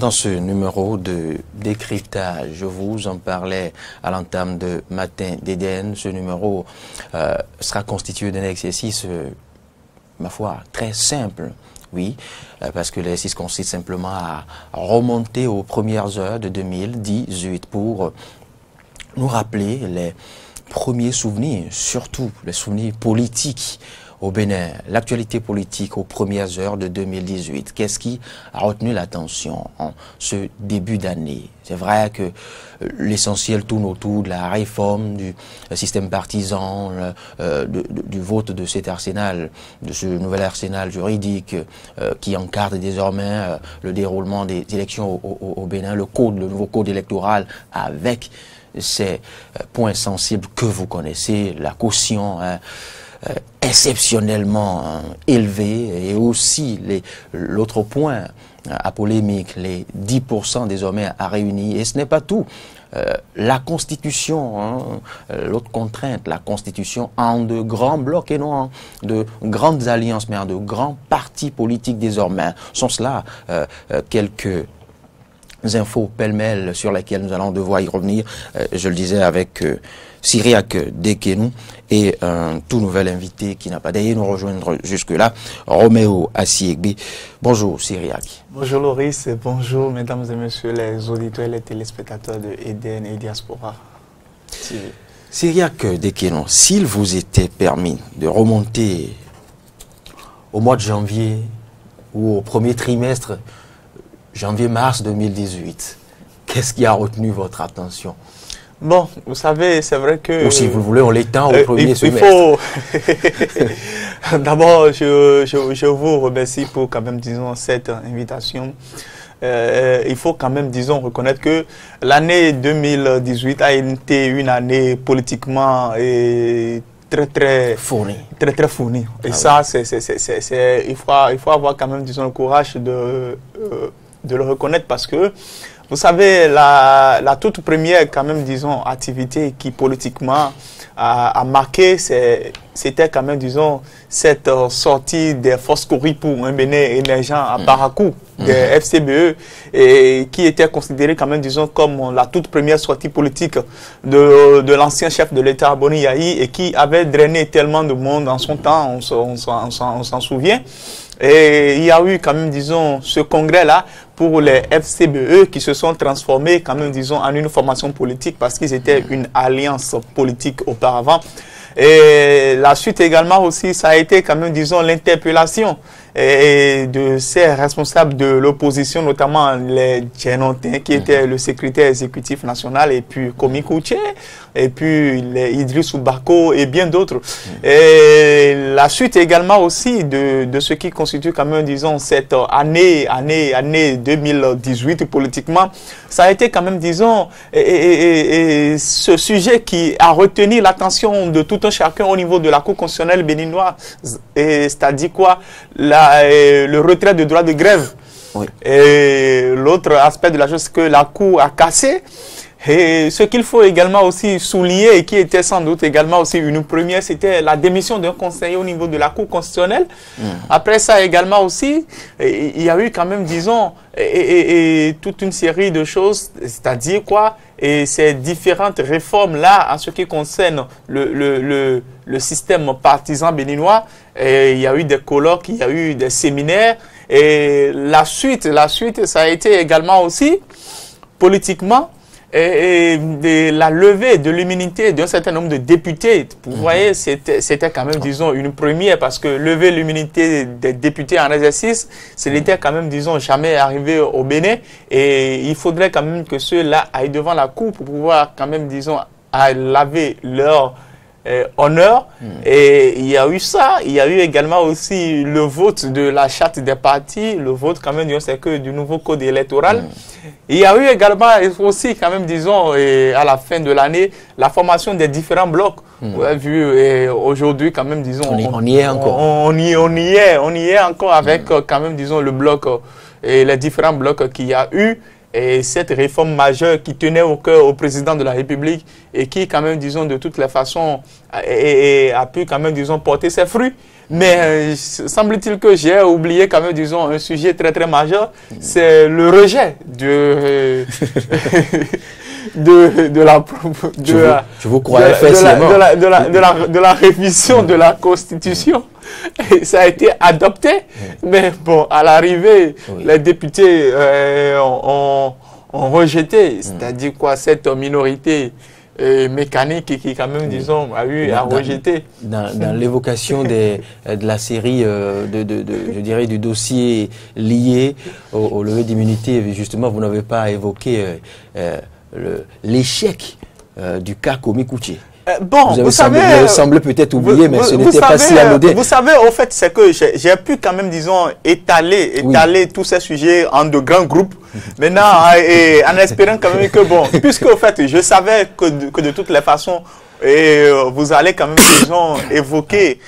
dans ce numéro de décryptage, je vous en parlais à l'entame de Matin d'Éden. Ce numéro sera constitué d'un exercice, ma foi, très simple. Oui, parce que l'exercice consiste simplement à remonter aux premières heures de 2018 pour nous rappeler les premiers souvenirs, surtout les souvenirs politiques au Bénin, l'actualité politique aux premières heures de 2018. Qu'est-ce qui a retenu l'attention en ce début d'année? C'est vrai que l'essentiel tourne autour de la réforme du système partisan, du vote de cet arsenal, de ce nouvel arsenal juridique qui encadre désormais le déroulement des élections au Bénin, le nouveau code électoral avec ces points sensibles que vous connaissez, la caution exceptionnellement élevée, et aussi l'autre point à polémique, les 10% désormais à réunir. Et ce n'est pas tout. La Constitution, l'autre contrainte, la Constitution en de grands blocs et non en de grandes alliances, mais en de grands partis politiques désormais. Sont cela quelques infos pêle-mêle sur lesquelles nous allons devoir y revenir, je le disais, avec Cyriaque Dekenou et un tout nouvel invité qui n'a pas d'ailleurs nous rejoindre jusque-là, Roméo Asiegbe. Bonjour Cyriaque. Bonjour Loris, et bonjour mesdames et messieurs les auditeurs et les téléspectateurs de Eden et Diaspora. Cyriaque Dekenou, s'il vous était permis de remonter au mois de janvier ou au premier trimestre, janvier-mars 2018, qu'est-ce qui a retenu votre attention? Bon, vous savez, c'est vrai que... Ou si vous voulez, on l'étend au premier semestre. Il faut... D'abord, je vous remercie pour quand même, disons, cette invitation. Il faut quand même, disons, reconnaître que l'année 2018 a été une année politiquement très fournie. Très fournie. Et ça, il faut avoir quand même, disons, le courage de le reconnaître, parce que vous savez, la toute première, quand même, disons, activité qui politiquement a marqué, c'était quand même, disons, cette sortie des forces Cori pour un Bénin émergent à Parakou, des FCBE, et qui était considéré quand même, disons, comme la toute première sortie politique de l'ancien chef de l'État, Boni Yahi, et qui avait drainé tellement de monde en son temps, on s'en souvient. Et il y a eu quand même, disons, ce congrès-là pour les FCBE qui se sont transformés quand même, disons, en une formation politique parce qu'ils étaient une alliance politique auparavant. Et la suite également aussi, ça a été quand même, disons, l'interpellation de ces responsables de l'opposition, notamment les Djenotins qui étaient le secrétaire exécutif national, et puis Komi Kouché, et puis les Idriss Oubako et bien d'autres. Et la suite également aussi de ce qui constitue quand même, disons, cette année 2018 politiquement, ça a été quand même, disons, ce sujet qui a retenu l'attention de tout un chacun au niveau de la Cour constitutionnelle béninoise, c'est-à-dire quoi, le retrait de droit de grève. Oui. Et l'autre aspect de la chose, c'est que la Cour a cassé. Et ce qu'il faut également aussi souligner, et qui était sans doute également aussi une première, c'était la démission d'un conseiller au niveau de la Cour constitutionnelle. Après ça également aussi, il y a eu quand même, disons, toute une série de choses, c'est-à-dire quoi, et ces différentes réformes-là, en ce qui concerne le système partisan béninois, et il y a eu des colloques, il y a eu des séminaires, et la suite, ça a été également aussi, politiquement, et de la levée de l'immunité d'un certain nombre de députés. Vous voyez, c'était quand même, disons, une première, parce que lever l'immunité des députés en exercice, ce n'était quand même, disons, jamais arrivé au Bénin. Et il faudrait quand même que ceux-là aillent devant la Cour pour pouvoir quand même, disons, laver leur honneur. Et il y a eu ça. Il y a eu également aussi le vote de la charte des partis, le vote quand même, c'est que du nouveau code électoral. Il y a eu également aussi quand même, disons, à la fin de l'année, la formation des différents blocs. Vous avez vu aujourd'hui quand même, disons, on y est encore. On y est encore avec quand même, disons, le bloc et les différents blocs qu'il y a eu. et cette réforme majeure qui tenait au cœur au président de la République et qui, quand même, disons, de toutes les façons, a pu, quand même, disons, porter ses fruits. Mais semble-t-il que j'ai oublié, quand même, disons, un sujet très, très majeur, c'est le rejet de la révision de la Constitution. Et ça a été adopté, mais bon, à l'arrivée, les députés ont rejeté, c'est-à-dire quoi, cette minorité mécanique qui, quand même, disons, a eu à rejeter. Dans l'évocation de la série, je dirais, du dossier lié au lever d'immunité, justement, vous n'avez pas évoqué l'échec du cas Komi Kouché. Bon, vous savez, semblé peut-être oublié, mais ce n'était pas si anodin. Vous savez, au fait, c'est que j'ai pu quand même, disons, étaler tous ces sujets en de grands groupes. Maintenant, et en espérant quand même que, bon, puisque au fait, je savais que de toutes les façons, et vous allez quand même, disons, évoquer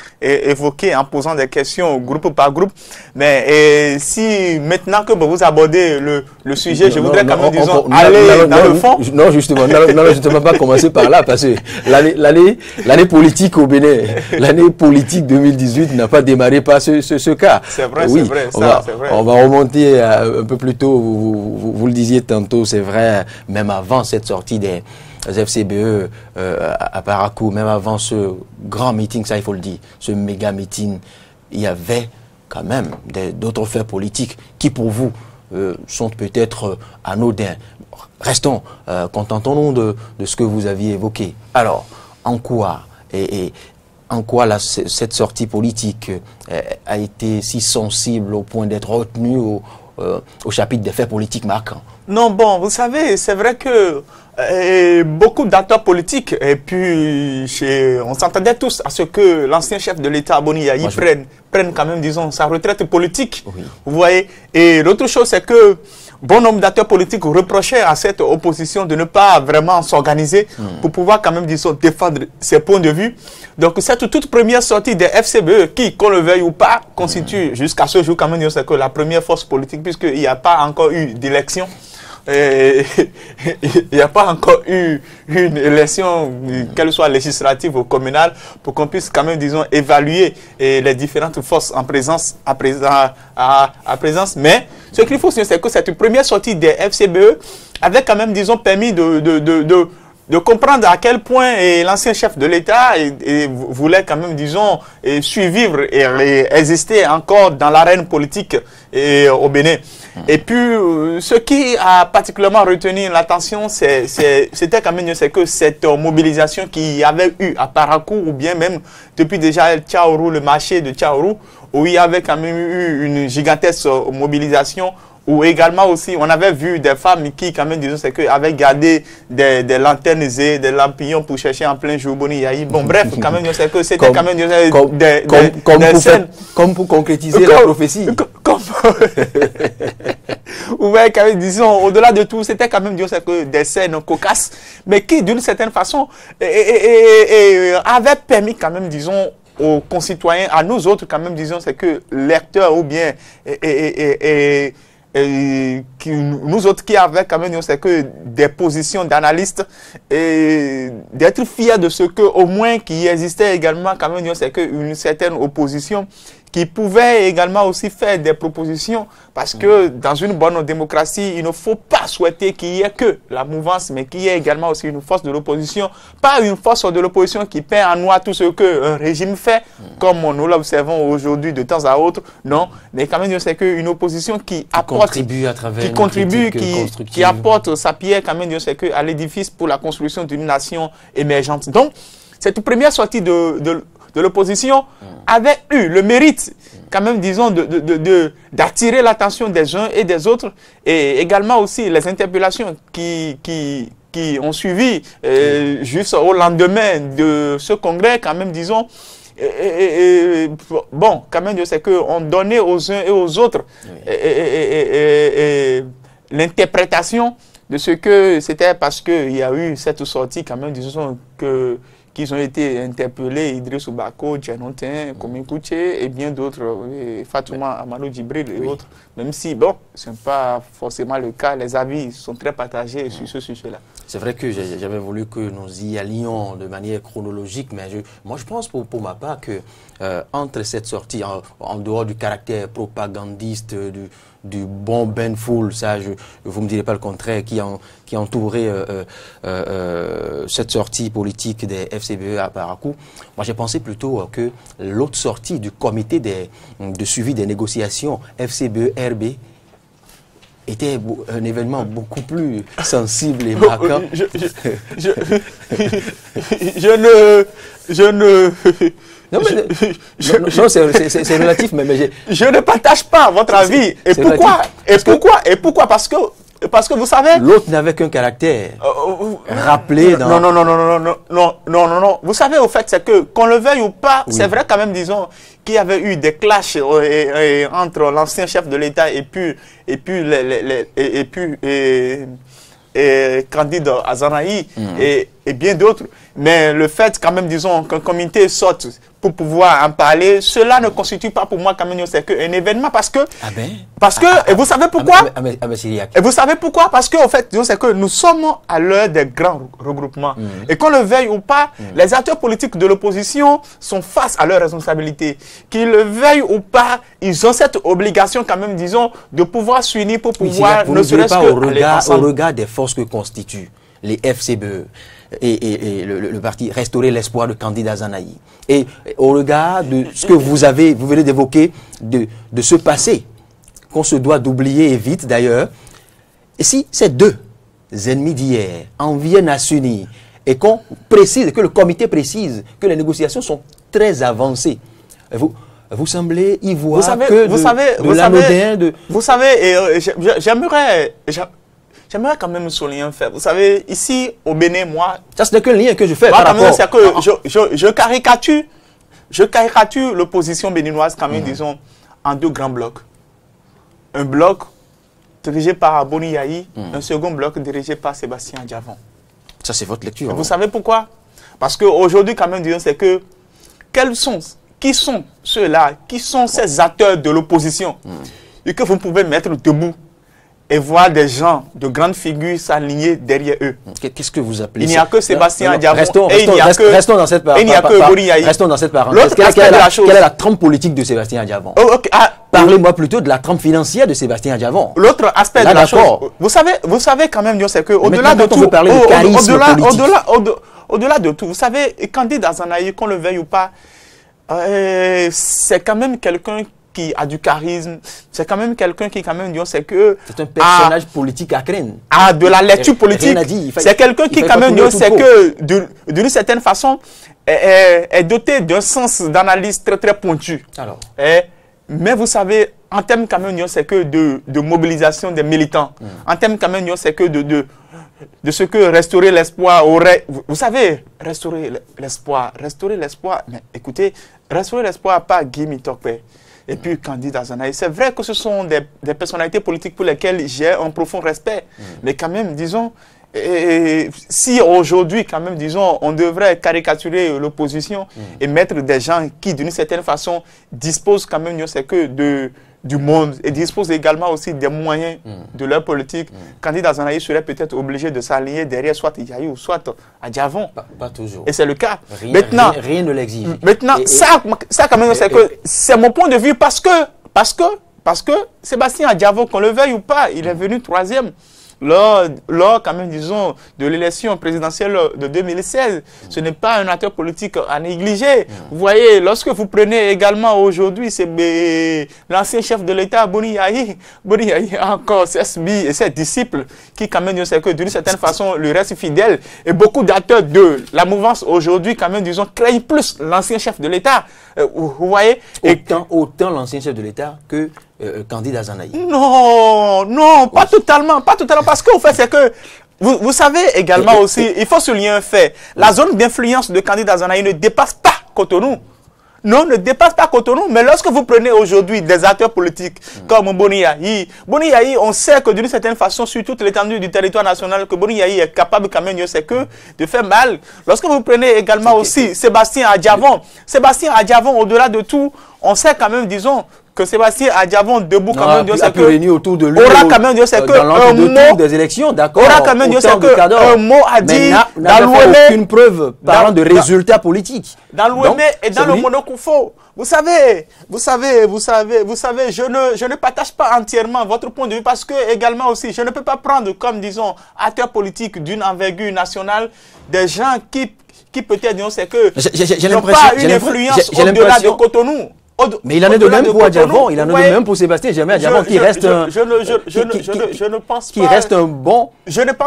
en posant des questions groupe par groupe. Mais si maintenant que vous abordez le sujet, je voudrais quand même, disons, aller dans le fond. Non, justement, justement pas commencer par là, parce que l'année politique au Bénin, l'année politique 2018 n'a pas démarré par ce cas. C'est vrai, oui, c'est vrai, on va remonter un peu plus tôt, vous le disiez tantôt, c'est vrai, même avant cette sortie des FCBE à Parakou, même avant ce grand meeting, ça il faut le dire, ce méga meeting, il y avait quand même d'autres faits politiques qui pour vous sont peut-être anodins. Restons, contentons-nous de ce que vous aviez évoqué. Alors, en quoi cette sortie politique a été si sensible au point d'être retenue au chapitre des faits politiques marquants? Non, bon, vous savez, c'est vrai que beaucoup d'acteurs politiques, et puis on s'entendait tous à ce que l'ancien chef de l'État, Boni Yayi, prenne quand même, disons, sa retraite politique. Oui. Vous voyez. Et l'autre chose, c'est que bon nombre d'acteurs politiques reprochaient à cette opposition de ne pas vraiment s'organiser pour pouvoir quand même, disons, défendre ses points de vue. Donc cette toute première sortie des FCBE, qui, qu'on le veuille ou pas, constitue jusqu'à ce jour quand même, c'est que la première force politique, puisqu'il n'y a pas encore eu d'élection. Il n'y a pas encore eu une élection, qu'elle soit législative ou communale, pour qu'on puisse quand même, disons, évaluer les différentes forces en présence, à présence. Mais ce qu'il faut signaler, c'est que cette première sortie des FCBE avait quand même, disons, permis de comprendre à quel point l'ancien chef de l'État voulait quand même, disons, survivre et exister encore dans l'arène politique au Bénin. Et puis, ce qui a particulièrement retenu l'attention, c'était quand même, c'est que cette mobilisation qu'il y avait eu à Parakou, ou bien même depuis déjà Tchaourou, le marché de Tchaourou, où il y avait quand même eu une gigantesque mobilisation, ou également aussi, on avait vu des femmes qui, quand même, disons, c'est que avaient gardé des lanternes et des lampillons pour chercher en plein jour Boni Yayi. Bon, bref, quand même, c'est que c'était quand même des scènes. Comme pour concrétiser la prophétie. Vous voyez, quand même, disons, au-delà de tout, c'était quand même, disons, c'est que des scènes cocasses, mais qui, d'une certaine façon, avaient permis, quand même, disons, aux concitoyens, à nous autres, quand même, disons, c'est que lecteurs ou bien nous autres qui avaient quand même, c'est que des positions d'analystes, et d'être fiers de ce que au moins qui existait également quand même, c'est que une certaine opposition qui pouvait également aussi faire des propositions, parce que dans une bonne démocratie, il ne faut pas souhaiter qu'il y ait que la mouvance, mais qu'il y ait également aussi une force de l'opposition, pas une force de l'opposition qui peint en noir tout ce qu'un régime fait, comme nous l'observons aujourd'hui de temps à autre, non, mais quand même c'est qu'une opposition qui apporte, qui apporte sa pierre quand même, c'est que à l'édifice pour la construction d'une nation émergente. Donc, cette première sortie de l'opposition avait eu le mérite, quand même, disons, d'attirer l'attention des uns et des autres, et également aussi les interpellations qui ont suivi juste au lendemain de ce congrès, quand même, disons, bon, quand même, c'est qu'on donnait aux uns et aux autres l'interprétation de ce que c'était, parce qu'il y a eu cette sortie, quand même, disons, qu'ils ont été interpellés, Idriss Bako, Djanotin, Komi Kouché et bien d'autres, Fatouma Amadou Djibril et autres. Même si, bon, ce n'est pas forcément le cas, les avis sont très partagés sur ce sujet-là. C'est vrai que j'avais voulu que nous y allions de manière chronologique, mais moi je pense pour ma part que entre cette sortie, en dehors du caractère propagandiste du bon Ben Foul, ça vous me direz pas le contraire, qui a entouré cette sortie politique des FCBE à Parakou, moi j'ai pensé plutôt que l'autre sortie du comité de suivi des négociations FCBE-RB était un événement beaucoup plus sensible et marquant. Non, c'est relatif, mais je ne partage pas votre avis. Et pourquoi? Parce que vous savez... L'autre n'avait qu'un caractère rappelé dans... Non. Vous savez, au fait, c'est que, qu'on le veuille ou pas, c'est vrai quand même, disons, qu'il y avait eu des clashs entre l'ancien chef de l'État et Candide Azanahi et bien d'autres. Mais le fait quand même, disons, qu'un comité sorte pour pouvoir en parler, cela ne constitue pas pour moi quand même, c'est qu'un événement parce que... et vous savez pourquoi? Et vous savez pourquoi? Parce que, au fait, disons, c'est que nous sommes à l'heure des grands regroupements. Et qu'on le veuille ou pas, les acteurs politiques de l'opposition sont face à leurs responsabilités. Qu'ils le veuillent ou pas, ils ont cette obligation quand même, disons, de pouvoir s'unir pour pouvoir ne serait-ce que au regard des forces que constituent les FCBE et le parti Restaurer l'espoir de Candide Azanahi. Et au regard de ce que vous venez d'évoquer, de ce passé, qu'on se doit d'oublier et vite d'ailleurs, et si ces deux ennemis d'hier en viennent à s'unir et qu'on précise, que le comité précise que les négociations sont très avancées, vous semblez y voir Vous savez, j'aimerais quand même souligner un fait. Vous savez, ici, au Bénin, moi... Ça, ce n'est que le lien que je fais par rapport... C'est que je caricature l'opposition béninoise, quand même, disons, en deux grands blocs. Un bloc dirigé par Boni Yahi, un second bloc dirigé par Sébastien Diavon. Ça, c'est votre lecture. Vous savez pourquoi? Parce qu'aujourd'hui, quand même, disons, c'est que... Qui sont ceux-là? Qui sont ces acteurs de l'opposition et que vous pouvez mettre debout et voir des gens de grandes figures s'aligner derrière eux? Qu'est-ce que vous appelez ça? Il n'y a que Sébastien Diavon. Restons dans cette parenthèse. Il n'y a que Boni Yahi. Restons dans cette parenthèse. Quelle est la trempe politique de Sébastien Diavon? Parlez-moi plutôt de la trempe financière de Sébastien Diavon. L'autre aspect de la chose, vous savez quand même, c'est que au-delà de tout, au-delà de tout, vous savez, Candide Azanahi, qu'on le veuille ou pas, c'est quand même quelqu'un qui a du charisme, c'est quand même quelqu'un qui, quand même, c'est que... C'est un personnage politique à craindre. De la lecture politique. C'est quelqu'un qui, quand même, c'est que, d'une certaine façon, est doté d'un sens d'analyse très, très pointu. Alors. Mais vous savez, en termes, quand même, c'est que de mobilisation des militants. En termes, quand même, c'est que de ce que Restaurer l'espoir aurait... Vous savez, Restaurer l'espoir, mais écoutez, Restaurer l'espoir pas Guy Mitokpe et puis Candide Azanahi. C'est vrai que ce sont des personnalités politiques pour lesquelles j'ai un profond respect. Mais quand même, disons, si aujourd'hui, quand même, disons, on devrait caricaturer l'opposition et mettre des gens qui, d'une certaine façon, disposent quand même, c'est que du monde et disposent également aussi des moyens de leur politique, Candide Azanahi serait peut-être obligé de s'aligner derrière soit Yahi ou soit Diavon. Pas toujours. Et c'est le cas. Rien ne l'exige. Maintenant, ça quand même, c'est que c'est mon point de vue parce que Sébastien Diavon, qu'on le veuille ou pas, il est venu troisième. Lors, quand même, disons, de l'élection présidentielle de 2016, ce n'est pas un acteur politique à négliger. Vous voyez, lorsque vous prenez également aujourd'hui, c'est l'ancien chef de l'État, Boni Yahi a encore ses sbires et ses disciples qui, quand même, c'est que d'une certaine façon, lui restent fidèles. Et beaucoup d'acteurs de la mouvance aujourd'hui, quand même, disons, craignent plus l'ancien chef de l'État. Vous voyez? Autant l'ancien chef de l'État que Candide Azanahi. Non, pas totalement, parce qu'au fait, c'est que, vous savez également aussi, il faut souligner un fait, la zone d'influence de Candide Azanahi ne dépasse pas Cotonou. non, ne dépasse pas Cotonou. Mais lorsque vous prenez aujourd'hui des acteurs politiques comme Boni Yahi, on sait que d'une certaine façon, sur toute l'étendue du territoire national, que Boni Yahi est capable quand même, c'est que de faire mal. Lorsque vous prenez également aussi Sébastien Adjavon, au-delà de tout, on sait quand même, disons, que Sébastien Adjavon debout quand même, c'est que autour de lui, aura quand même, c'est que un mot des élections, d'accord. Aura quand même, c'est que un mot a dit dans l'Ouémé, aucune preuve parlant de résultats politiques. Dans l'Ouémé et dans le Monokoufo. Vous savez, je ne partage pas entièrement votre point de vue parce que également aussi, je ne peux pas prendre comme, disons, acteurs politiques d'une envergure nationale des gens qui peut-être, disons, c'est que n'ont pas une influence au-delà de Cotonou. Mais il en est de même pour Adjavon, il en est de même pour Sébastien Adjavon qui reste un bon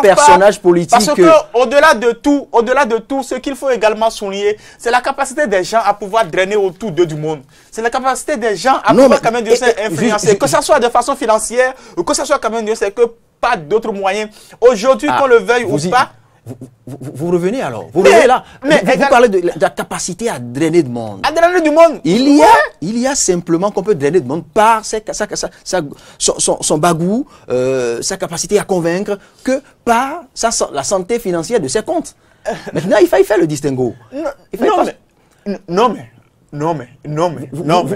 personnage politique. Parce que au-delà de tout, ce qu'il faut également souligner, c'est la capacité des gens à pouvoir drainer autour d'eux du monde. C'est la capacité des gens à pouvoir quand même influencer, que ce soit de façon financière ou que ce soit quand même c'est que pas d'autres moyens. Aujourd'hui, qu'on le veuille ou pas. Vous revenez alors, vous revenez là. Vous parlez de la capacité à drainer du monde. À drainer du monde. Il y a simplement qu'on peut drainer du monde par son bagou, sa capacité à convaincre, que par la santé financière de ses comptes. Maintenant, il faut faire le distinguo.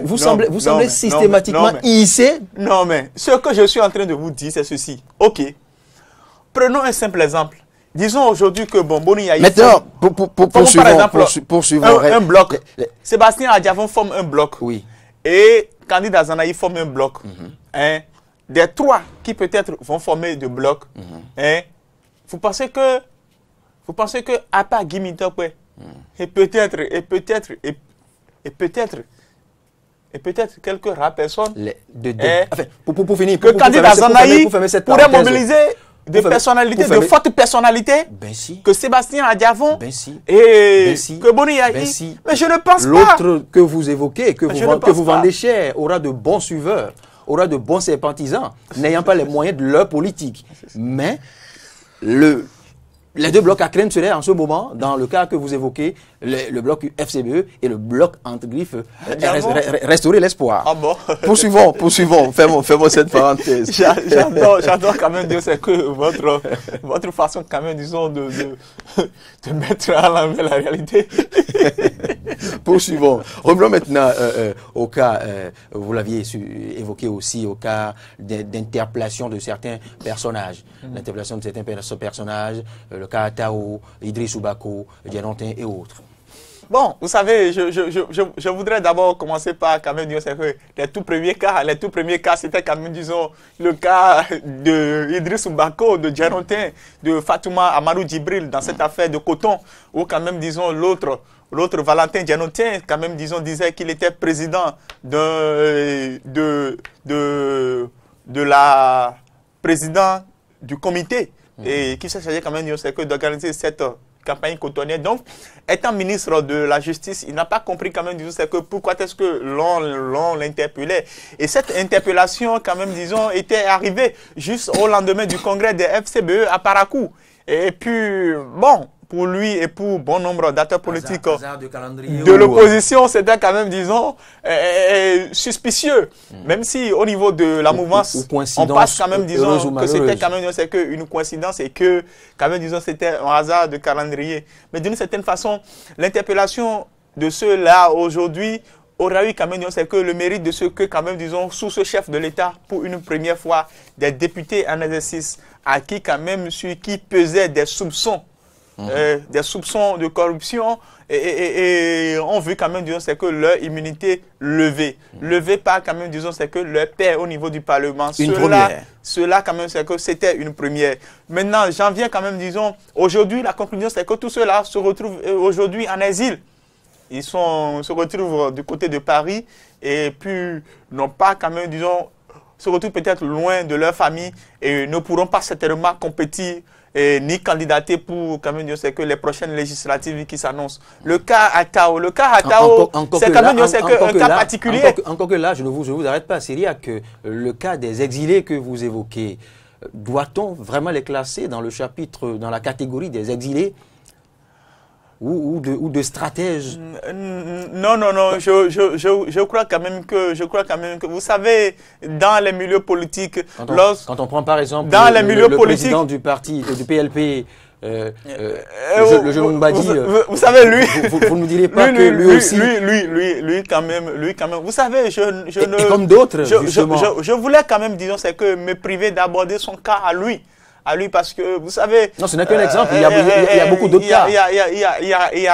Vous semblez systématiquement hissé. Non, mais ce que je suis en train de vous dire, c'est ceci. Ok. Prenons un simple exemple. Disons aujourd'hui que Boni Yahi. Maintenant, poursuivons. Un bloc. Sébastien Adjavon forme un bloc. Oui. Et Candidat Zanaï forme un bloc. Des trois qui peut-être vont former de blocs. Vous pensez que à part Guy Mintokwe, et peut-être quelques rares personnes. Pour finir, que Candidat Zanaï pourrait mobiliser de personnalités, de fortes personnalités, que Sébastien Adjavon et que Boni Yahi. Mais je ne pense pas. L'autre que vous évoquez, que vous vendez cher, aura de bons suiveurs, aura de bons sympathisants, n'ayant pas les moyens de leur politique. Mais les deux blocs à craindre seraient en ce moment, dans le cas que vous évoquez, le bloc FCBE et le bloc entre griffes, restaurer l'espoir. Ah bon? Poursuivons, fermons cette parenthèse. J'adore quand même dire c'est que votre façon quand même, disons, de mettre à l'envers la réalité. Poursuivons. Revenons maintenant au cas, vous l'aviez évoqué aussi, au cas d'interpellation de certains personnages. L'interpellation de certains personnages, le cas Tao, Idriss Oubako, Djenontin et autres. Bon, vous savez, je voudrais d'abord commencer par quand même dire que les tout premiers cas, c'était quand même, disons, le cas de Idriss Oubako, de Djenontin, de Fatouma Amadou Djibril dans cette affaire de coton, où quand même, disons, l'autre Valentin Djenontin, quand même, disons, disait qu'il était président président du comité et qui s'agissait quand même d'organiser cette campagne cotonnière. Donc, étant ministre de la Justice, il n'a pas compris quand même, disons, c'est que pourquoi est-ce que l'on l'interpellait. Et cette interpellation, quand même, disons, était arrivée juste au lendemain du congrès des FCBE à Parakou. Et puis, bon, pour lui et pour bon nombre d'acteurs politiques de l'opposition, c'était quand même, disons, suspicieux. Même si au niveau de la mouvance, on passe quand même, disons, que c'était quand même une coïncidence et que, quand même, disons, c'était un hasard de calendrier. Mais d'une certaine façon, l'interpellation de ceux-là aujourd'hui aura eu quand même, c'est que le mérite de ce que, quand même, disons, sous ce chef de l'État, pour une première fois, des députés en exercice, à qui, quand même, sur qui pesaient des soupçons, des soupçons de corruption, et on veut quand même, disons, c'est que leur immunité levée. Levée par, quand même, disons, c'est que leur paix au niveau du Parlement. Cela, quand même, c'est que c'était une première. Maintenant, j'en viens quand même, disons, aujourd'hui, la conclusion, c'est que tout cela se retrouve aujourd'hui en exil. Ils se retrouvent du côté de Paris et puis n'ont pas quand même, disons, se retrouvent peut-être loin de leur famille et ne pourront pas certainement compétir ni candidater pour quand même, c'est que les prochaines législatives qui s'annoncent. Le cas à Tao, c'est quand même, c'est un cas particulier. Encore que là, je ne vous arrête pas, Syriac, le cas des exilés que vous évoquez, doit-on vraiment les classer dans le chapitre, dans la catégorie des exilés? ou de stratège? Non, non, non, je crois quand même que, vous savez, dans les milieux politiques, quand on prend par exemple dans les milieux le politiques, président du parti, du PLP, le jeune Mbadi, vous savez, lui, vous ne nous direz pas que lui aussi, lui quand même, vous savez, et comme d'autres, justement. Je voulais quand même, disons, c'est que me priver d'aborder son cas à lui, parce que, vous savez... Non, ce n'est qu'un exemple, il y a beaucoup d'autres cas. Il y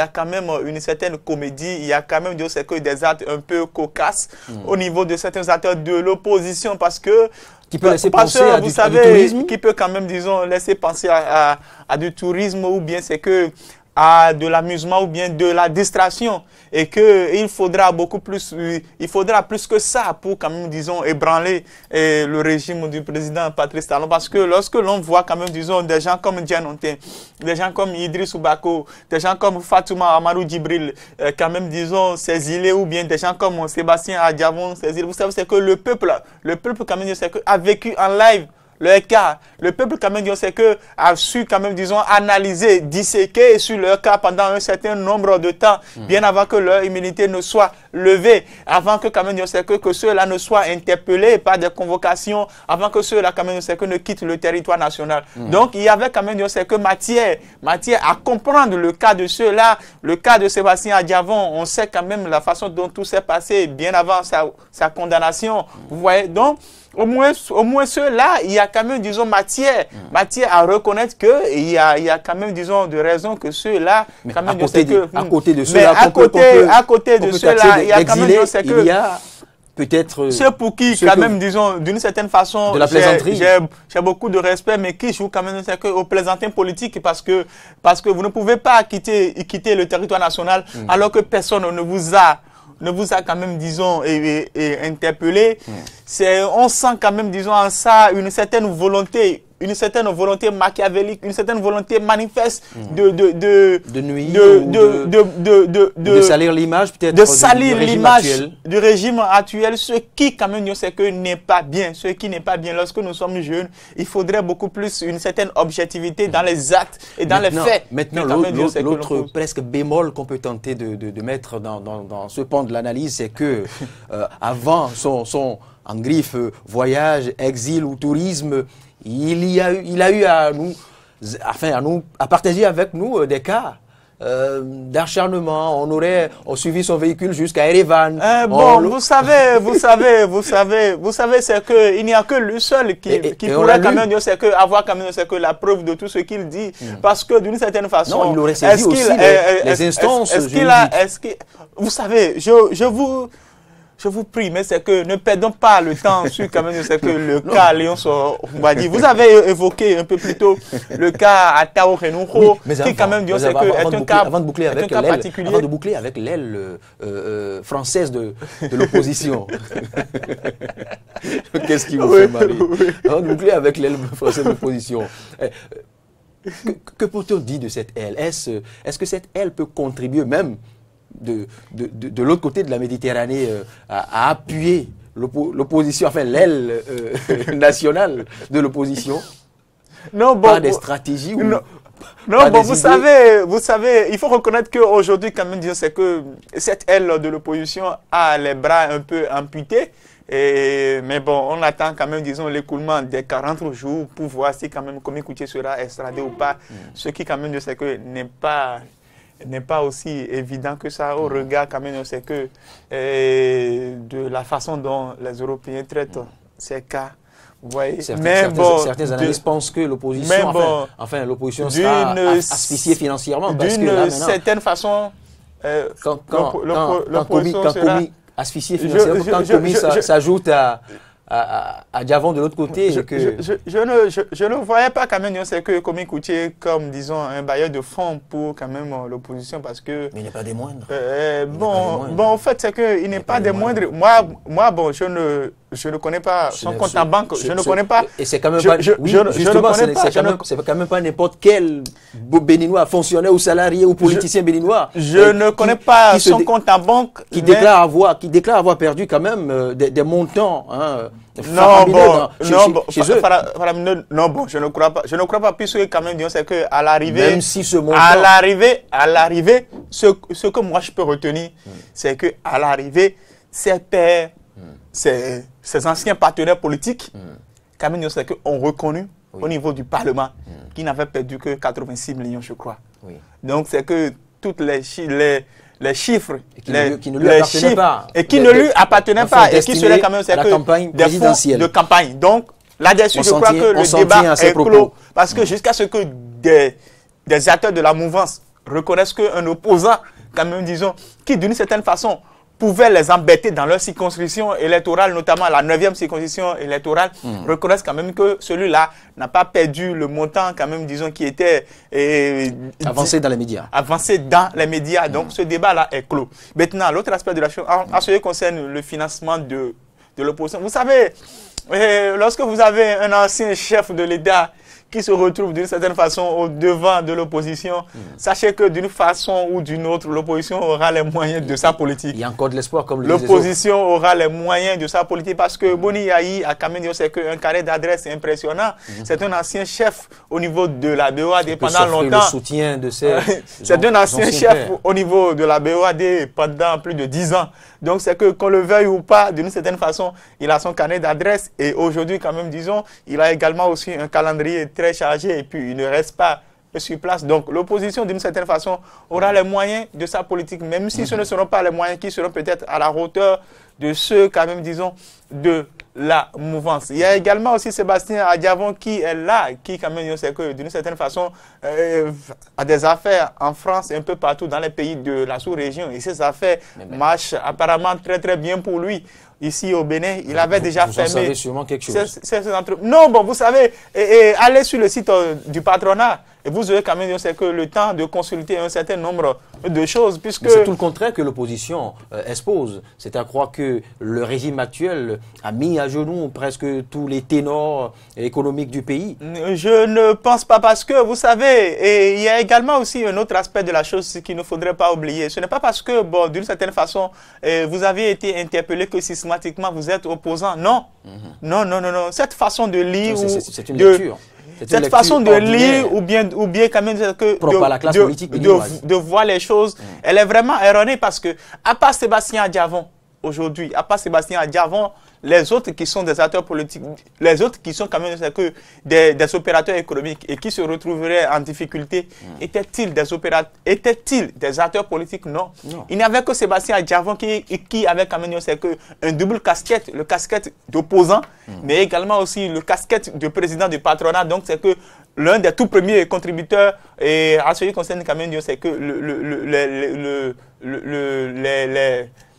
a quand même une certaine comédie, il y a quand même c'est que des actes un peu cocasses au niveau de certains acteurs de l'opposition, parce que... Qui peut laisser penser à du tourisme? Qui peut quand même, disons, laisser penser à du tourisme, ou bien c'est que à de l'amusement, ou bien de la distraction, et que il faudra plus que ça pour quand même, disons, ébranler le régime du président Patrice Talon, parce que lorsque l'on voit quand même, disons, des gens comme Dianonté, des gens comme Idriss Oubako, des gens comme Fatouma Amadou Djibril, quand même, disons, s'exiler, ou bien des gens comme Sébastien Adjavon s'exiler, vous savez, c'est que le peuple quand même, c'est que a vécu en live leur cas. Le peuple, quand même, c'est que a su, quand même, disons, analyser, disséquer sur leur cas pendant un certain nombre de temps, bien avant que leur immunité ne soit levée, avant que, quand même, c'est que ceux-là ne soient interpellés par des convocations, avant que ceux-là, quand même, c'est que ne quittent le territoire national. Donc, il y avait, quand même, c'est que matière à comprendre le cas de ceux-là, le cas de Sébastien Adjavon. On sait quand même la façon dont tout s'est passé bien avant sa condamnation. Vous voyez, donc, au moins ceux-là, il y a quand même, disons, matière à reconnaître qu'il y a quand même, disons, de raisons que ceux-là, quand même, à côté de ceux-là, à côté de ceux-là, il y a quand même, c'est que... Il y a peut-être... Ceux pour qui, quand même, disons, d'une certaine façon, de la plaisanterie. J'ai beaucoup de respect, mais qui jouent quand même, c'est que aux plaisantins politiques, parce que vous ne pouvez pas quitter le territoire national alors que personne ne vous a quand même, disons, interpellé. On sent quand même, disons, en ça une certaine volonté machiavélique, une certaine volonté manifeste de nuire, de salir l'image, peut-être, de salir l'image du régime actuel, ce qui, quand même, c'est que n'est pas bien. Ce qui n'est pas bien. Lorsque nous sommes jeunes, il faudrait beaucoup plus une certaine objectivité dans les actes et dans les faits. Maintenant, l'autre presque bémol qu'on peut tenter de mettre dans ce pan de l'analyse, c'est que avant son en griffe voyage, exil ou tourisme, il a eu à partager avec nous des cas d'acharnement. On suivi son véhicule jusqu'à Erevan. Vous savez, c'est que il n'y a que lui seul qui pourrait quand même dire, c'est que avoir quand même, c'est que la preuve de tout ce qu'il dit, parce que d'une certaine façon, non, il aurait saisi aussi les instances. Vous savez, je vous prie, mais c'est que ne perdons pas le temps sur quand même, c'est que le cas Léon Mbadi. Vous avez évoqué un peu plus tôt le cas à Tao Renouho, qui quand même dit c'est que est un cas particulier. Avant de boucler avec l'aile française de l'opposition. Qu'est-ce qui vous fait marrer? Avant de boucler avec l'aile française de l'opposition. Que peut-on dire de cette aile? Est-ce que cette aile peut contribuer même de l'autre côté de la Méditerranée à appuyer l'opposition, enfin l'aile nationale de l'opposition par des stratégies ou vous savez, il faut reconnaître qu'aujourd'hui, quand même, c'est que cette aile de l'opposition a les bras un peu amputés. Mais bon, on attend quand même, disons, l'écoulement des 40 jours pour voir si quand même Komi Koutié sera extradé ou pas. Ce qui quand même, c'est que n'est pas aussi évident que ça au regard quand même, c'est que de la façon dont les Européens traitent ces cas. Vous voyez, certains analystes pensent que l'opposition, l'opposition sera asphyxiée financièrement. D'une certaine façon, quand Komi asphyxié financièrement, quand Komi s'ajoute à Djavon de l'autre côté. Je ne voyais pas quand même, c'est que Komi Koutié comme, disons, un bailleur de fonds pour quand même l'opposition, parce que... Mais il n'est pas des moindres. En fait, c'est qu'il n'est pas des moindres. Moi, bon, je je ne connais pas son compte en banque, je ne connais pas. Et c'est quand même pas, c'est quand même pas n'importe quel béninois, fonctionnaire ou salarié ou politicien béninois. Je ne connais pas son compte en banque. Qui déclare avoir perdu quand même des montants. Hein, non, bon, je ne crois pas. Je ne crois pas, puisque quand même, c'est qu'à l'arrivée, même si ce montant... à l'arrivée, ce que moi je peux retenir, c'est que à l'arrivée, ses pairs, ses anciens partenaires politiques, quand même, c'est qu'on reconnu au niveau du Parlement qu'ils n'avaient perdu que 86 millions, je crois. Oui. Donc, c'est que toutes les chiffres qui ne lui appartenaient pas et qui ne lui appartenaient pas et qui seraient quand même la campagne présidentielle de campagne. Donc là-dessus, je crois que le débat est clos parce que jusqu'à ce que des acteurs de la mouvance reconnaissent qu'un opposant, quand même disons, qui d'une certaine façon pouvaient les embêter dans leur circonscription électorale, notamment la 9e circonscription électorale, reconnaissent quand même que celui-là n'a pas perdu le montant, quand même, disons, qui était avancé dans les médias. Avancé dans les médias. Donc, ce débat-là est clos. Maintenant, l'autre aspect de la chose, en ce qui concerne le financement de l'opposition, vous savez, lorsque vous avez un ancien chef de l'État qui se retrouve d'une certaine façon au devant de l'opposition, sachez que d'une façon ou d'une autre, l'opposition aura les moyens de sa politique. Il y a encore de l'espoir, comme l'opposition aura les moyens de sa politique parce que Boni Yahi a quand même dit qu'un carré d'adresse impressionnant. C'est un ancien chef au niveau de la BOAD pendant longtemps. Le soutien de ses c'est un ancien chef au niveau de la BOAD pendant plus de 10 ans. Donc c'est que qu'on le veuille ou pas, d'une certaine façon, il a son carnet d'adresse et aujourd'hui quand même, disons, il a également aussi un calendrier très chargé et puis il ne reste pas sur place. Donc l'opposition, d'une certaine façon, aura les moyens de sa politique, même si ce ne seront pas les moyens qui seront peut-être à la hauteur de ceux, quand même, disons, de la mouvance. Il y a également aussi Sébastien Adjavon qui est là, qui quand même, c'est que d'une certaine façon, a des affaires en France et un peu partout dans les pays de la sous-région. Et ces affaires marchent apparemment très très bien pour lui. Ici au Bénin, il avait déjà fermé. Vous savez sûrement quelque chose. Non, bon, vous savez, allez sur le site du patronat et vous aurez quand même c'est que le temps de consulter un certain nombre de choses, puisque... C'est tout le contraire que l'opposition expose. C'est à croire que le régime actuel a mis à genoux presque tous les ténors économiques du pays. Je ne pense pas parce que, vous savez, et il y a également aussi un autre aspect de la chose qu'il ne faudrait pas oublier. Ce n'est pas parce que, bon, d'une certaine façon, vous avez été interpellé que systématiquement vous êtes opposant. Non. Non. Cette façon de lire... C'est une lecture. Cette façon de lire ou bien quand même de voir les choses, elle est vraiment erronée parce que, à part Sébastien Adjavon, aujourd'hui, à part Sébastien Adjavon, les autres qui sont des acteurs politiques, les autres qui sont quand même que des opérateurs économiques et qui se retrouveraient en difficulté, étaient-ils des acteurs politiques? Non. Il n'y avait que Sébastien Adjavon qui avait quand même un double casquette, le casquette d'opposant, mais également aussi le casquette de président du patronat. Donc c'est que l'un des tout premiers contributeurs, et à ce qui concerne quand même, c'est que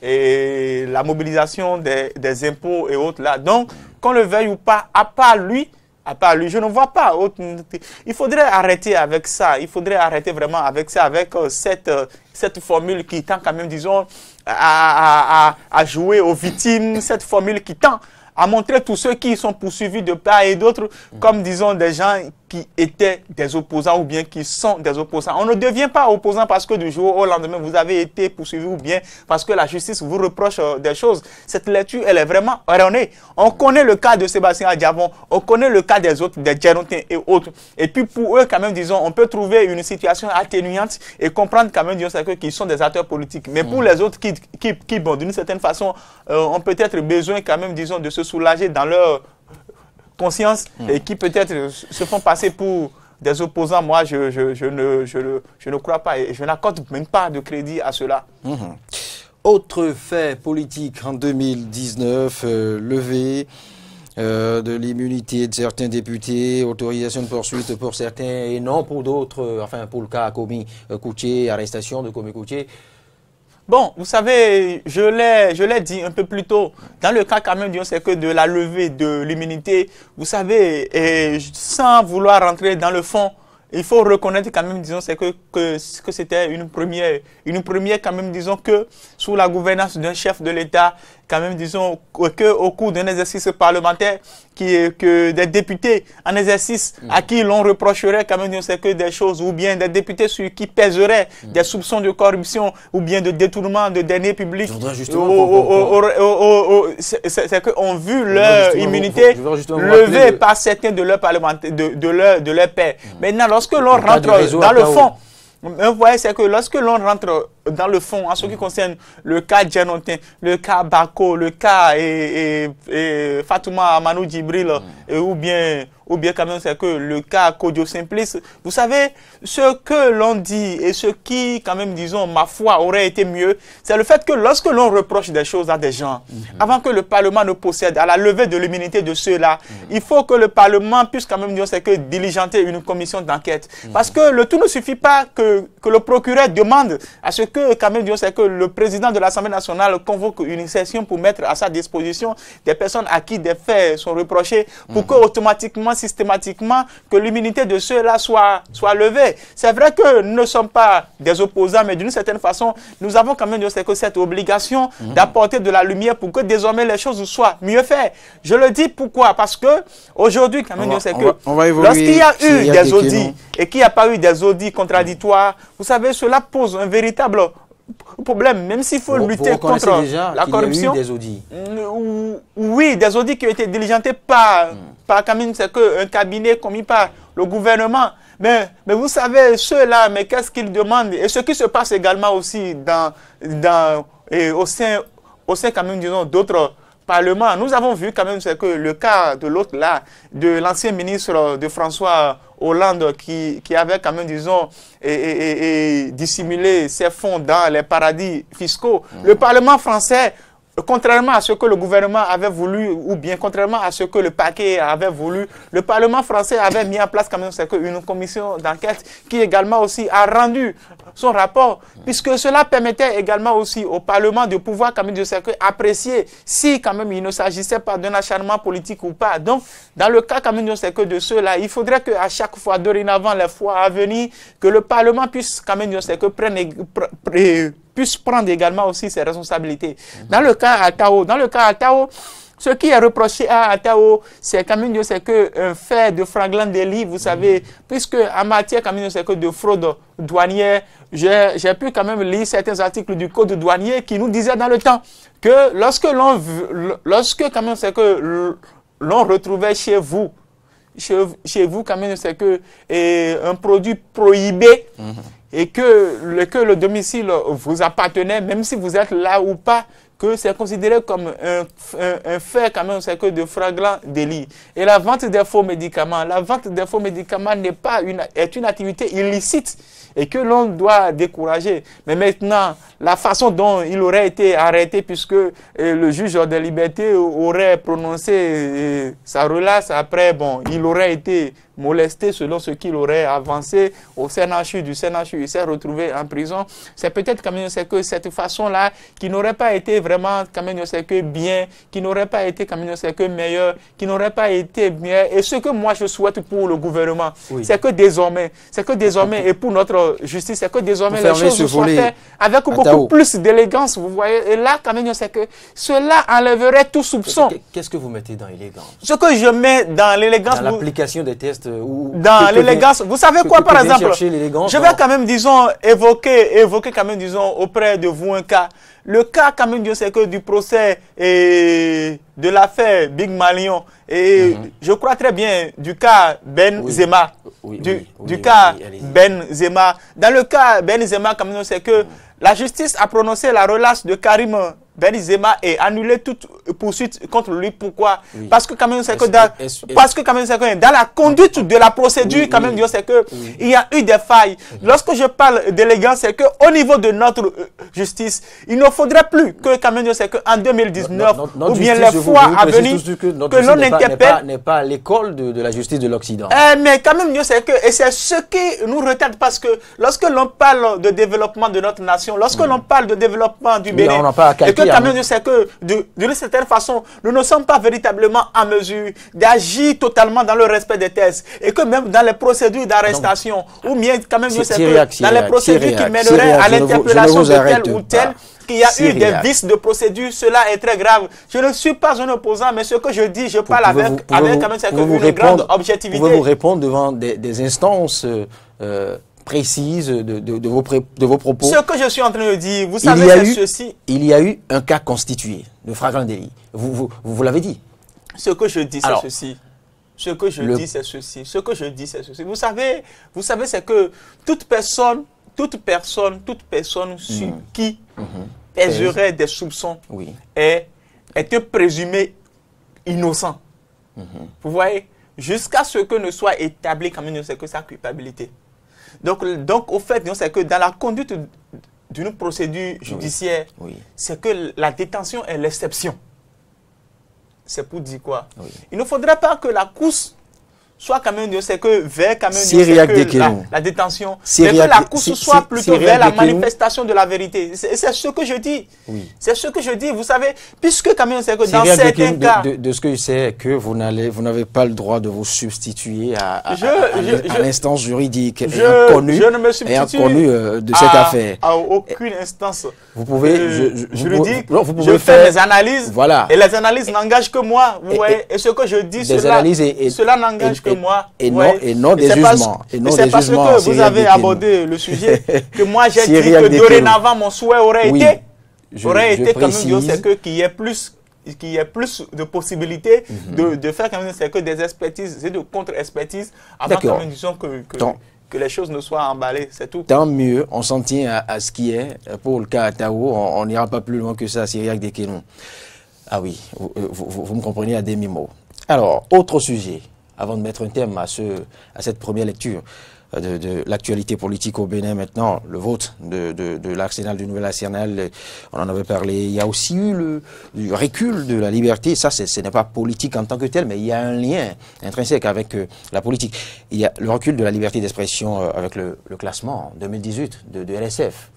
et la mobilisation des impôts et autres là. Donc, qu'on le veuille ou pas, à part lui, je ne vois pas autre. Il faudrait arrêter avec ça. Il faudrait arrêter vraiment avec ça, avec cette formule qui tend quand même, disons, à jouer aux victimes, cette formule qui tend à montrer tous ceux qui sont poursuivis de part et d'autre comme, disons, des gens qui étaient des opposants ou bien qui sont des opposants. On ne devient pas opposant parce que du jour au lendemain, vous avez été poursuivi ou bien parce que la justice vous reproche des choses. Cette lecture, elle est vraiment erronée. On connaît le cas de Sébastien Adjavon, on connaît le cas des autres, des Djerontins et autres. Et puis pour eux, quand même, disons, on peut trouver une situation atténuante et comprendre quand même, disons, qu'ils sont des acteurs politiques. Mais pour les autres qui bon, d'une certaine façon, ont peut-être besoin quand même, disons, de se soulager dans leur conscience et qui peut-être se font passer pour des opposants, moi je ne crois pas et je n'accorde même pas de crédit à cela. Autre fait politique en 2019, levée de l'immunité de certains députés, autorisation de poursuite pour certains et non pour d'autres, enfin pour le cas Komi Koutié, arrestation de Komi Koutié. Bon, vous savez, je l'ai dit un peu plus tôt, dans le cas quand même, c'est que de la levée de l'immunité, vous savez, et sans vouloir rentrer dans le fond, il faut reconnaître quand même, disons, c'est que c'était une première quand même, disons, que sous la gouvernance d'un chef de l'État, quand même, disons, qu'au cours d'un exercice parlementaire, que des députés en exercice à qui l'on reprocherait quand même, c'est que des choses, ou bien des députés sur qui pèseraient des soupçons de corruption, ou bien de détournement de deniers publics, c'est qu'on vu leur immunité levée par certains de leurs parlementaires, de leurs pairs. Maintenant, lorsque l'on rentre dans le fond, vous voyez, c'est que lorsque l'on rentre dans le fond, en ce qui concerne le cas Djanotin, le cas Bako, le cas Fatouma Amanou Djibril, ou bien quand même c'est que le cas Kodjo Simplice, vous savez, ce que l'on dit et ce qui, quand même, disons, ma foi, aurait été mieux, c'est le fait que lorsque l'on reproche des choses à des gens, avant que le Parlement ne procède à la levée de l'immunité de ceux-là, il faut que le Parlement puisse quand même dire c'est que diligenter une commission d'enquête. Parce que le tout ne suffit pas que le procureur demande à ce que, quand même, c'est que le président de l'Assemblée nationale convoque une session pour mettre à sa disposition des personnes à qui des faits sont reprochés pour que automatiquement, systématiquement, que l'immunité de ceux-là soit levée. C'est vrai que nous ne sommes pas des opposants, mais d'une certaine façon, nous avons quand même cette obligation d'apporter de la lumière pour que désormais les choses soient mieux faites. Je le dis pourquoi? Parce que aujourd'hui, quand même, lorsqu'il y a eu des audits et qu'il n'y a pas eu des audits contradictoires, vous savez, cela pose un véritable problème, même s'il faut lutter contre la corruption. Il y a eu des audits. Oui, des audits qui ont été diligentés par quand même, c'est qu'un cabinet commis par le gouvernement. Mais vous savez, ceux-là, mais qu'est-ce qu'ils demandent? Et ce qui se passe également aussi au sein quand même, disons, d'autres parlements. Nous avons vu quand même, c'est que le cas de l'autre là, de l'ancien ministre de François Hollande qui avait quand même, disons, dissimulé ses fonds dans les paradis fiscaux. Le Parlement français, contrairement à ce que le gouvernement avait voulu, ou bien contrairement à ce que le parquet avait voulu, le Parlement français avait mis en place quand même une commission d'enquête qui également aussi a rendu son rapport, puisque cela permettait également aussi au Parlement de pouvoir quand même apprécier si quand même il ne s'agissait pas d'un acharnement politique ou pas. Donc, dans le cas quand même de ceux-là, il faudrait qu'à chaque fois, dorénavant, les fois à venir, que le Parlement puisse quand même puisse prendre également aussi ses responsabilités. Dans le cas Altao, ce qui est reproché à Altao, c'est quand même un fait de flagrant délit, vous savez, puisque en matière quand même de fraude douanière, j'ai pu quand même lire certains articles du code douanier qui nous disaient dans le temps que lorsque quand même l'on retrouvait chez vous quand même un produit prohibé, et que le domicile vous appartenait, même si vous êtes là ou pas, que c'est considéré comme un fait quand même, c'est que de flagrant délit. Et la vente des faux médicaments, est une activité illicite et que l'on doit décourager. Mais maintenant, la façon dont il aurait été arrêté, puisque le juge des libertés aurait prononcé sa relaxe, après, il aurait été molesté selon ce qu'il aurait avancé au CNHU, du CNHU, il s'est retrouvé en prison. C'est peut-être quand même cette façon-là qui n'aurait pas été vraiment quand même bien, qui n'aurait pas été quand même meilleur, qui n'aurait pas été bien. Et ce que moi je souhaite pour le gouvernement, c'est que désormais, et pour notre justice, c'est que désormais les choses soient faites avec beaucoup plus d'élégance, vous voyez. Et là, quand même, c'est que cela enlèverait tout soupçon. Qu'est-ce que vous mettez dans l'élégance? Ce que je mets dans l'élégance... Dans l'application des tests dans l'élégance. Vous savez quoi, par exemple? Je vais quand même, disons, évoquer quand même, disons, auprès de vous un cas. Le cas quand même, c'est que du procès de l'affaire Big Malion. Et je crois très bien du cas Benzema. Du cas Benzema. Dans le cas Benzema, quand même, c'est que la justice a prononcé la relâche de Karim Benzema et annulé toute poursuite contre lui. Pourquoi? Parce que quand même c'est que dans la conduite de la procédure, quand même, c'est que il y a eu des failles. Lorsque je parle d'élégance, c'est que au niveau de notre justice, il ne faudrait plus que quand même c'est que en 2019 ou bien les fois à venir que l'on interpelle n'est pas l'école de la justice de l'Occident. Mais quand même c'est que, et c'est ce qui nous retarde, parce que lorsque l'on parle de développement de notre nation, lorsque l'on parle de développement du Bénin, et que quand même c'est que d'une certaine façon nous ne sommes pas véritablement en mesure d'agir totalement dans le respect des tests, et que même dans les procédures d'arrestation ou bien quand même c'est que dans les procédures qui mèneraient à l'interpellation de tel ou tel, qu'il y a eu des vices de procédure, cela est très grave. Je ne suis pas un opposant, mais ce que je dis, je parle avec quand même une grande objectivité. Pouvez-vous répondre devant des instances précises de vos propos? Ce que je suis en train de dire, vous savez, c'est ceci. Il y a eu un cas constitué de flagrant délit. Vous l'avez dit. Ce que je dis, c'est ceci. Ce que je dis, c'est ceci. Ce que je dis, c'est ceci. Vous savez, c'est que toute personne sur qui pèserait des soupçons est présumé innocent. Vous voyez, jusqu'à ce que ne soit établi quand même que sa culpabilité. Donc au fait, c'est que dans la conduite d'une procédure judiciaire, c'est que la détention est l'exception. C'est pour dire quoi? Il ne faudrait pas que la course soit quand même, c'est que vers quand même la détention, mais que la course soit plutôt vers la manifestation de la vérité. C'est ce que je dis. C'est ce que je dis. Vous savez, puisque quand même, c'est que dans certains cas... De ce que je sais, que vous n'avez pas le droit de vous substituer à l'instance juridique ayant connu de cette affaire. À aucune instance juridique. Je fais mes analyses et les analyses n'engagent que moi. Vous voyez, et ce que je dis, cela n'engage que moi. Et non des jugements. C'est parce que vous avez abordé le sujet que moi j'ai dit que dorénavant mon souhait aurait été quand même qu'il y ait plus de possibilités de faire quand même des expertises et de contre-expertises avant quand même disons que les choses ne soient emballées, c'est tout. Tant mieux, on s'en tient à ce qui est. Pour le cas à Tao, on n'ira pas plus loin que ça, Cyriaque Dekénon. Ah oui, vous me comprenez à demi-mot. Alors, autre sujet. Avant de mettre un terme à cette première lecture de l'actualité politique au Bénin maintenant, le vote de l'arsenal, du nouvel arsenal, on en avait parlé. Il y a aussi eu le recul de la liberté. Ça, ce n'est pas politique en tant que tel, mais il y a un lien intrinsèque avec la politique. Il y a le recul de la liberté d'expression avec le classement 2018 de LSF.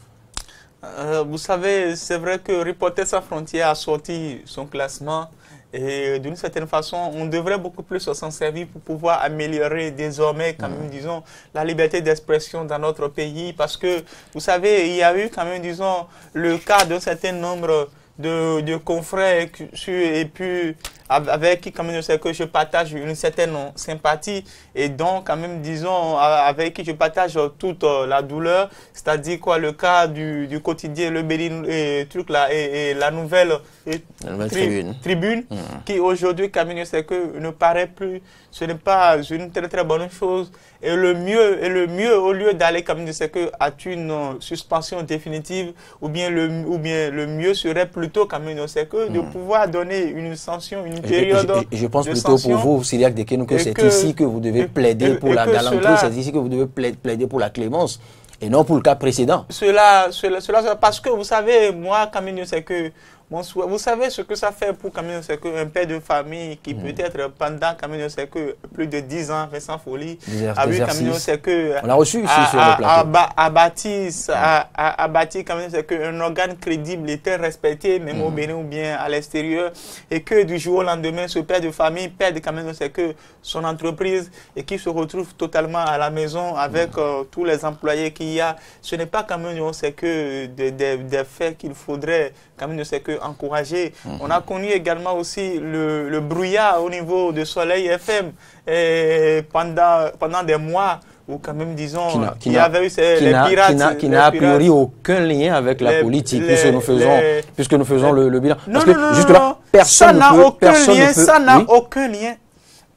Vous savez, c'est vrai que Reporters sans frontières a sorti son classement. Et d'une certaine façon, on devrait beaucoup plus s'en servir pour pouvoir améliorer désormais, quand même, disons, la liberté d'expression dans notre pays. Parce que, vous savez, il y a eu quand même, disons, le cas d'un certain nombre de confrères et puis avec qui, quand même, je sais que je partage une certaine sympathie et donc, quand même, disons, avec qui je partage toute la douleur, c'est-à-dire quoi, le cas du quotidien Le Bénin et la nouvelle tribune qui aujourd'hui, quand même, je sais que ne paraît plus, ce n'est pas une très très bonne chose. Et le mieux, au lieu d'aller, comme je sais que, à une suspension définitive, ou bien le mieux serait plutôt, comme je sais que, de pouvoir donner une sanction, une période je pense plutôt pour vous, Cyriaque Dekénon, que c'est ici que vous devez plaider pour la galanterie, c'est ici que vous devez plaider pour la clémence, et non pour le cas précédent. Cela parce que vous savez, moi, quand même, je sais que, vous savez ce que ça fait pour quand même, c'est qu'un père de famille qui peut-être pendant quand même, c'est que plus de 10 ans fait sans folie, a vu quand même, c'est que on l'a reçu ici sur le plateau. a bâti quand même, c'est qu'un organe crédible était respecté même au Bénin ou bien à l'extérieur et que du jour au lendemain ce père de famille perd quand même, c'est que son entreprise et qui se retrouve totalement à la maison avec tous les employés qu'il y a. Ce n'est pas quand même, c'est que des faits qu'il faudrait quand même, c'est que encourager. On a connu également aussi le brouillard au niveau de Soleil FM et pendant des mois où quand même, disons, il y avait eu les pirates. Qui n'a a priori aucun lien avec la politique, puisque nous faisons le bilan. Non, parce que jusque-là, personne n'a aucun lien.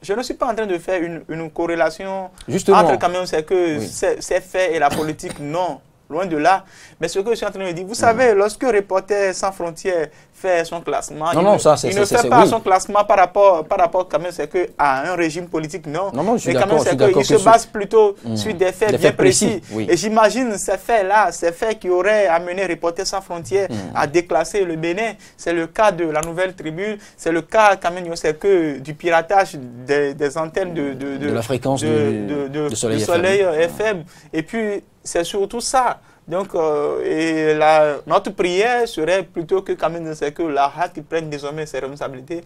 Je ne suis pas en train de faire une corrélation entre quand même, c'est que ces faits et la politique, non. Loin de là. Mais ce que je suis en train de dire, vous savez, lorsque Reporters sans frontières fait son classement, il ne fait pas son classement par rapport quand même, c'est que à un régime politique, non. Mais quand même, c'est qu'il se base plutôt sur des faits bien précis. Et j'imagine ces faits-là, ces faits qui auraient amené Reporters sans frontières à déclasser le Bénin. C'est le cas de la nouvelle tribune, c'est le cas quand même, c'est que du piratage des antennes de la fréquence de Soleil FM. Et puis, c'est surtout ça. Donc, notre prière serait plutôt que quand même, c'est que la HAC prenne désormais ses responsabilités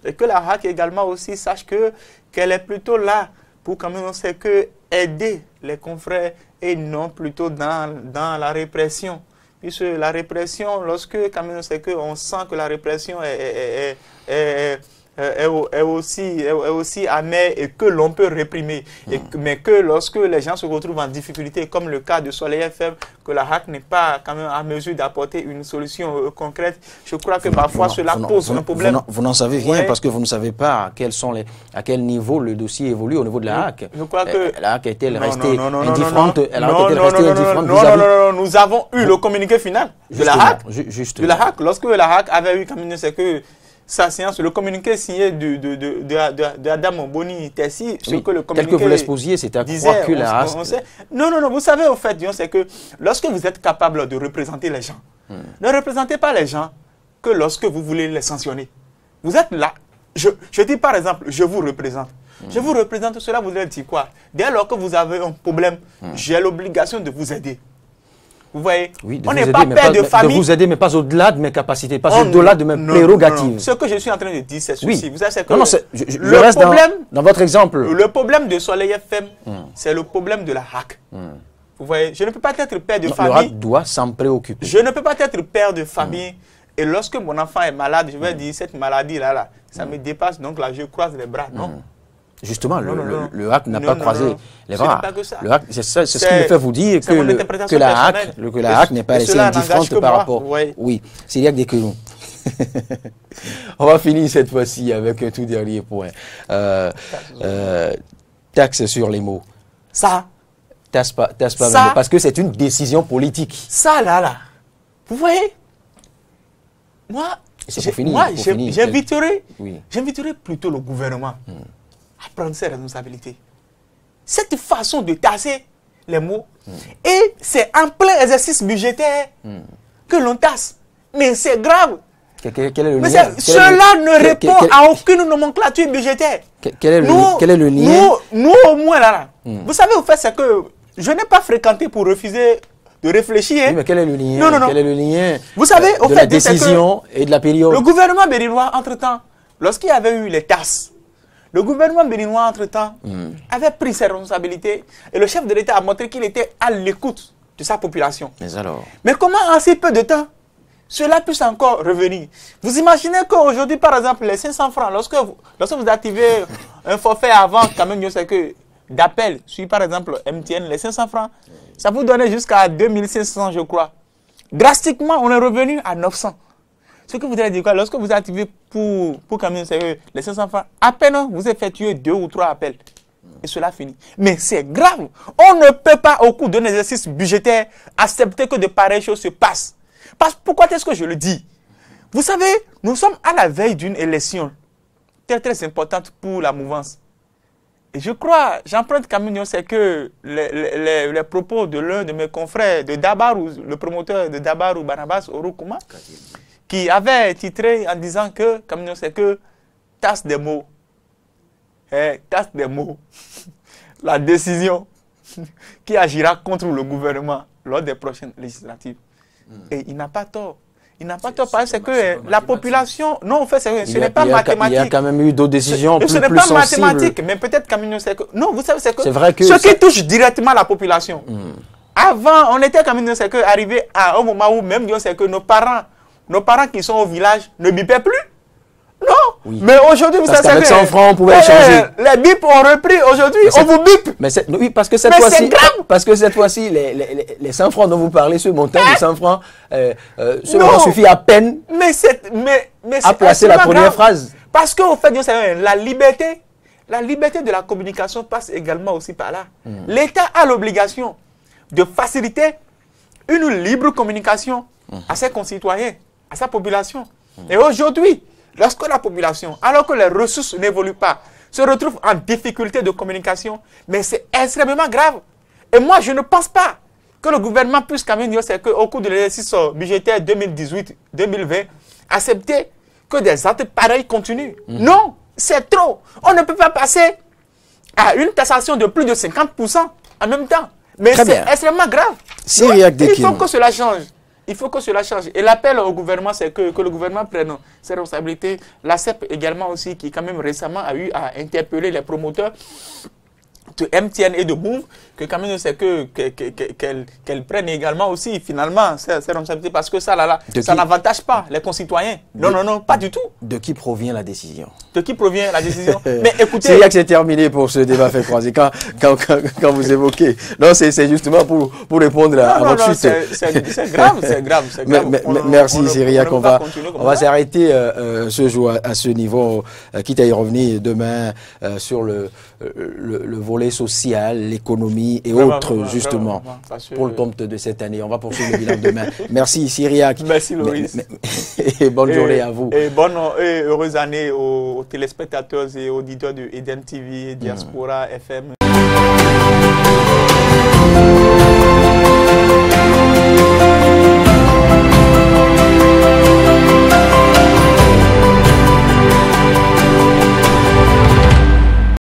et que la HAC également aussi sache qu'elle est plutôt là pour quand même, c'est que aider les confrères et non plutôt dans la répression. puisque la répression, lorsque quand même c'est que on sent que la répression est aussi amère et que l'on peut réprimer. Mais que lorsque les gens se retrouvent en difficulté, comme le cas de Soleil FM, que la HAC n'est pas quand même en mesure d'apporter une solution concrète, je crois que parfois cela pose un problème. Vous n'en savez rien parce que vous ne savez pas à quel niveau le dossier évolue au niveau de la HAC. Je crois que la HAC est-elle restée indifférente? Non, nous avons eu le communiqué final de la HAC. De la HAC, lorsque la HAC avait eu, c'est que sa séance, le communiqué signé de Adam Boni Tessi, ce que le communiqué tel que vous l'exposiez, c'est à croire que la HAC... Non, vous savez au fait, c'est que lorsque vous êtes capable de représenter les gens, ne représentez pas les gens que lorsque vous voulez les sanctionner. Vous êtes là, je dis par exemple, je vous représente. Je vous représente, cela voudrait dire quoi? Dès lors que vous avez un problème, j'ai l'obligation de vous aider. Vous voyez, oui, on n'est pas père de famille. De vous aider, mais pas au-delà de mes capacités, pas au-delà de mes prérogatives. Non. Ce que je suis en train de dire, c'est ceci. Oui. Vous savez, c'est que je reste dans votre exemple. Le problème de Soleil FM, c'est le problème de la HAC. Vous voyez, je ne peux pas être père de famille. Le HAC doit s'en préoccuper. Je ne peux pas être père de famille. Et lorsque mon enfant est malade, je vais dire, cette maladie-là, ça me dépasse, donc là, je croise les bras. Non. Justement, le HAC n'a pas croisé les bras. Le HAC, c'est ce qui me fait vous dire que la HAC n'est pas restée indifférente par rapport. Oui, c'est Syriac Dekounou. On va finir cette fois-ci avec un tout dernier point. Taxe sur les mots. Ça. Taxe pas ça, parce que c'est une décision politique. Ça, là. Vous voyez? Moi, j'inviterais plutôt le gouvernement à prendre ses responsabilités. Cette façon de tasser les mots, et c'est en plein exercice budgétaire que l'on tasse. Mais c'est grave. Quel est le lien? Cela ne répond à aucune nomenclature budgétaire. Quel est le lien? Nous, au moins, là. Vous savez, au fait, c'est que je n'ai pas fréquenté pour refuser de réfléchir. Oui, mais quel est le lien? Non. Quel est le lien? Vous savez, au fait, la décision et de la période? Le gouvernement béninois, entre-temps, lorsqu'il y avait eu les tasses, le gouvernement béninois, entre-temps, avait pris ses responsabilités et le chef de l'État a montré qu'il était à l'écoute de sa population. Mais alors? Mais comment, en si peu de temps, cela puisse encore revenir? Vous imaginez qu'aujourd'hui, par exemple, les 500 francs, lorsque vous activez un forfait avant, quand même, c'est que d'appel, sur par exemple MTN, les 500 francs, ça vous donnait jusqu'à 2500, je crois. Drastiquement, on est revenu à 900. Ce que vous allez dire quoi? Lorsque vous activez pour quand même, les 500 francs, à peine vous effectuez 2 ou 3 appels. Et cela finit. Mais c'est grave. On ne peut pas, au cours d'un exercice budgétaire, accepter que de pareilles choses se passent. Pourquoi est-ce que je le dis? Vous savez, nous sommes à la veille d'une élection très très importante pour la mouvance. Et je crois, j'emprunte quand même, c'est que les propos de l'un de mes confrères de Dabarou, le promoteur de Dabarou, Barnabas Orokouma, qui avait titré en disant que, comme c'est que, tasse des mots. Tasse des mots. La décision qui agira contre le gouvernement lors des prochaines législatives. Et il n'a pas tort. Il n'a pas tort parce que la population... Non, en fait, ce n'est pas mathématique. Il y a quand même eu d'autres décisions plus sensibles. Ce n'est pas mathématique, mais peut-être Camino, c'est que... Non, vous savez, c'est que... C'est vrai que... Ce qui touche directement la population. Avant, on était Camino, c'est que arrivé à un moment où même, c'est que nos parents qui sont au village ne bipaient plus. Non, oui. Mais aujourd'hui, vous savez... Avec 100 francs, on pouvait échanger. Les bips ont repris. Aujourd'hui, on vous bip. Oui, parce que cette fois-ci, les 100 francs dont vous parlez, ce montant de 100 francs, ce montant suffit à peine à placer la première phrase. Parce qu'au fait, la liberté de la communication passe également aussi par là. L'État a l'obligation de faciliter une libre communication à ses concitoyens, à sa population. Et aujourd'hui, lorsque la population, alors que les ressources n'évoluent pas, se retrouve en difficulté de communication, mais c'est extrêmement grave. Et moi, je ne pense pas que le gouvernement puisse quand même dire qu'au cours de l'exercice budgétaire 2020, accepter que des actes pareils continuent. Non, c'est trop. On ne peut pas passer à une taxation de plus de 50% en même temps. Mais c'est extrêmement grave. Il faut que cela change. Il faut que cela change. Et l'appel au gouvernement, c'est que le gouvernement prenne ses responsabilités. La CEP également aussi, qui quand même récemment a eu à interpeller les promoteurs de MTN et de Move, que quand même c'est qu'elles prennent également aussi finalement ces responsabilités, parce que ça n'avantage pas les concitoyens. Non, pas du tout. De qui provient la décision? De qui provient la décision? Mais écoutez... C'est là que c'est terminé pour ce débat fait croiser. Quand vous évoquez... Non, c'est justement pour répondre à votre chute. C'est grave, c'est grave. Merci Syriac, on va s'arrêter ce jour à ce niveau, quitte à y revenir demain sur le volet social, l'économie et autres, justement, pour le compte de cette année. On va poursuivre le bilan demain. Merci Syriac. Merci Loris. Et bonne journée à vous. Et bonne et heureuse année aux téléspectateurs et auditeurs de Eden TV, Diaspora FM